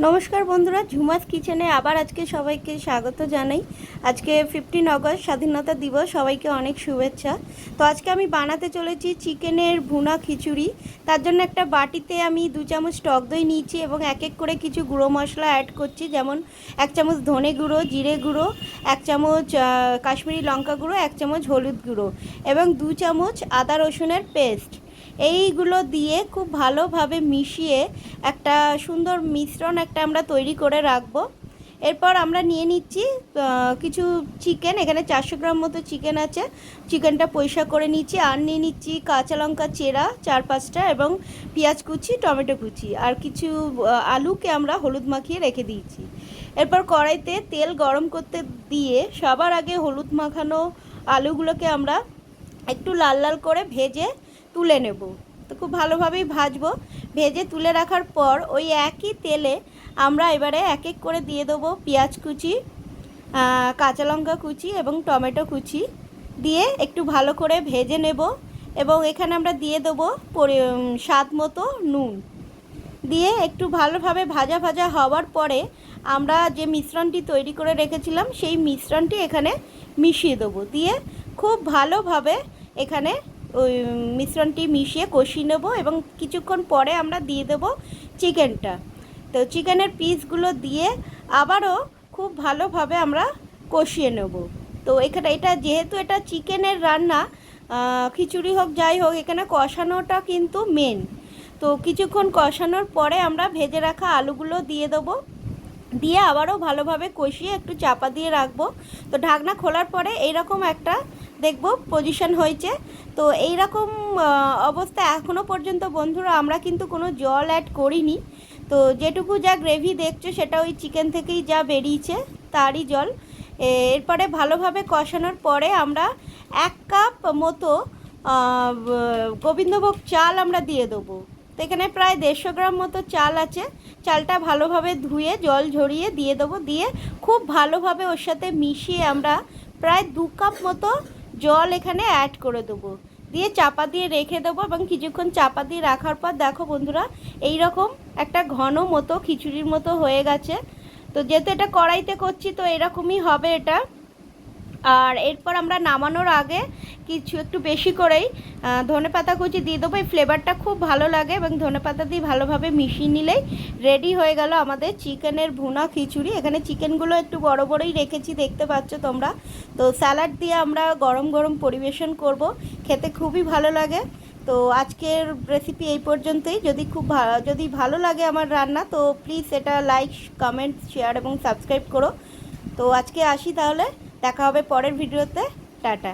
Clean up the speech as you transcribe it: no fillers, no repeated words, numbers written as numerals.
নমস্কার বন্ধুরা, ঝুমাস কিচেনে আবার আজকে সবাইকে স্বাগত জানাই। আজকে 15 আগস্ট স্বাধীনতা দিবস, সবাইকে অনেক শুভেচ্ছা। তো আজকে আমি বানাতে চলেছি চিকেনের ভুনা খিচুড়ি। তার জন্য একটা বাটিতে আমি 2 চামচ টক দই নিয়েছি এবং এক এক করে কিছু গুঁড়ো মশলা অ্যাড করছি, যেমন 1 চামচ ধনে গুঁড়ো, জিরে গুঁড়ো, 1 চামচ কাশ্মীরি লঙ্কা গুঁড়ো, 1 চামচ হলুদ গুঁড়ো এবং 2 চামচ আদা রসুনের পেস্ট। এইগুলো দিয়ে খুব ভালোভাবে মিশিয়ে একটা সুন্দর মিশ্রণ আমরা তৈরি করে রাখবো। এরপর আমরা নিয়ে নিচ্ছি কিছু চিকেন। এখানে 400 গ্রাম মতো চিকেন আছে। চিকেনটা পরিষ্কার করে নিচ্ছি। আর নিয়ে নিচ্ছি কাঁচা লঙ্কা চেরা 4-5টা এবং পেঁয়াজ কুচি, টমেটো কুচি আর কিছু আলুকে আমরা হলুদ মাখিয়ে রেখে দিয়েছি। এরপর কড়াইতে তেল গরম করতে দিয়ে সবার আগে হলুদ মাখানো আলুগুলোকে আমরা একটু লাল লাল করে ভেজে তুলে নেব। তো খুব ভালোভাবেই ভাজবো। ভেজে তুলে রাখার পর ওই একই তেলে আমরা এবারে এক এক করে দিয়ে দেবো পেঁয়াজ কুচি, কাঁচা লঙ্কা কুচি এবং টমেটো কুচি দিয়ে একটু ভালো করে ভেজে নেব। এবং এখানে আমরা দিয়ে দেবো স্বাদ মতো নুন দিয়ে একটু ভালোভাবে ভাজা ভাজা হওয়ার পরে আমরা যে মিশ্রণটি তৈরি করে রেখেছিলাম সেই মিশ্রণটি এখানে মিশিয়ে দেবো। দিয়ে খুব ভালোভাবে এখানে ওই মিশ্রণটি মিশিয়ে কষিয়ে নেব এবং কিছুক্ষণ পরে আমরা দিয়ে দেব চিকেনটা। তো চিকেনের পিসগুলো দিয়ে আবারও খুব ভালোভাবে আমরা কষিয়ে নেব। তো এখানে যেহেতু এটা চিকেনের রান্না, খিচুড়ি হোক যাই হোক, এখানে কষানোটা কিন্তু মেন। তো কিছুক্ষণ কষানোর পরে আমরা ভেজে রাখা আলুগুলো দিয়ে দেবো। দিয়ে আবারও ভালোভাবে কষিয়ে একটু চাপা দিয়ে রাখবো। তো ঢাকনা খোলার পরে এইরকম একটা দেখব পজিশন হয়েছে। তো এই রকম অবস্থা এখনও পর্যন্ত বন্ধুরা আমরা কিন্তু কোনো জল অ্যাড করিনি। তো যেটুকু যা গ্রেভি দেখছো সেটা ওই চিকেন থেকেই যা বেরিয়েছে তারই জল। এরপরে ভালোভাবে কষানোর পরে আমরা 1 কাপ মতো গোবিন্দভোগ চাল আমরা দিয়ে দেবো। তো এখানে প্রায় 150 গ্রাম মতো চাল আছে। চালটা ভালোভাবে ধুয়ে জল ঝরিয়ে দিয়ে দেবো। দিয়ে খুব ভালোভাবে ওর সাথে মিশিয়ে আমরা প্রায় 2 কাপ মতো জল এখানে অ্যাড করে দেবো। দিয়ে চাপা দিয়ে রেখে দেবো এবং কিছুক্ষণ চাপা দিয়ে রাখার পর দেখো বন্ধুরা এই রকম একটা ঘন মতো খিচুড়ির মতো হয়ে গেছে। তো যেহেতু এটা কড়াইতে করছি তো এরকমই হবে এটা। আর এরপর আমরা নামানোর আগে কিছু একটু বেশি করেই ধনেপাতা কুচি দিয়ে দেবো। এই ফ্লেভারটা খুব ভালো লাগে এবং ধনেপাতা দিয়ে ভালোভাবে মিশিয়ে নিলেই রেডি হয়ে গেল আমাদের চিকেনের ভুনা খিচুড়ি। এখানে চিকেনগুলো একটু বড় বড়ই রেখেছি, দেখতে পাচ্ছ তোমরা। তো স্যালাড দিয়ে আমরা গরম গরম পরিবেশন করব, খেতে খুবই ভালো লাগে। তো আজকের রেসিপি এই পর্যন্তই। যদি ভালো লাগে আমার রান্না তো প্লিজ এটা লাইক, কমেন্ট, শেয়ার এবং সাবস্ক্রাইব করো। তো আজকে আসি তাহলে, দেখা হবে পরের ভিডিওতে। টাটা।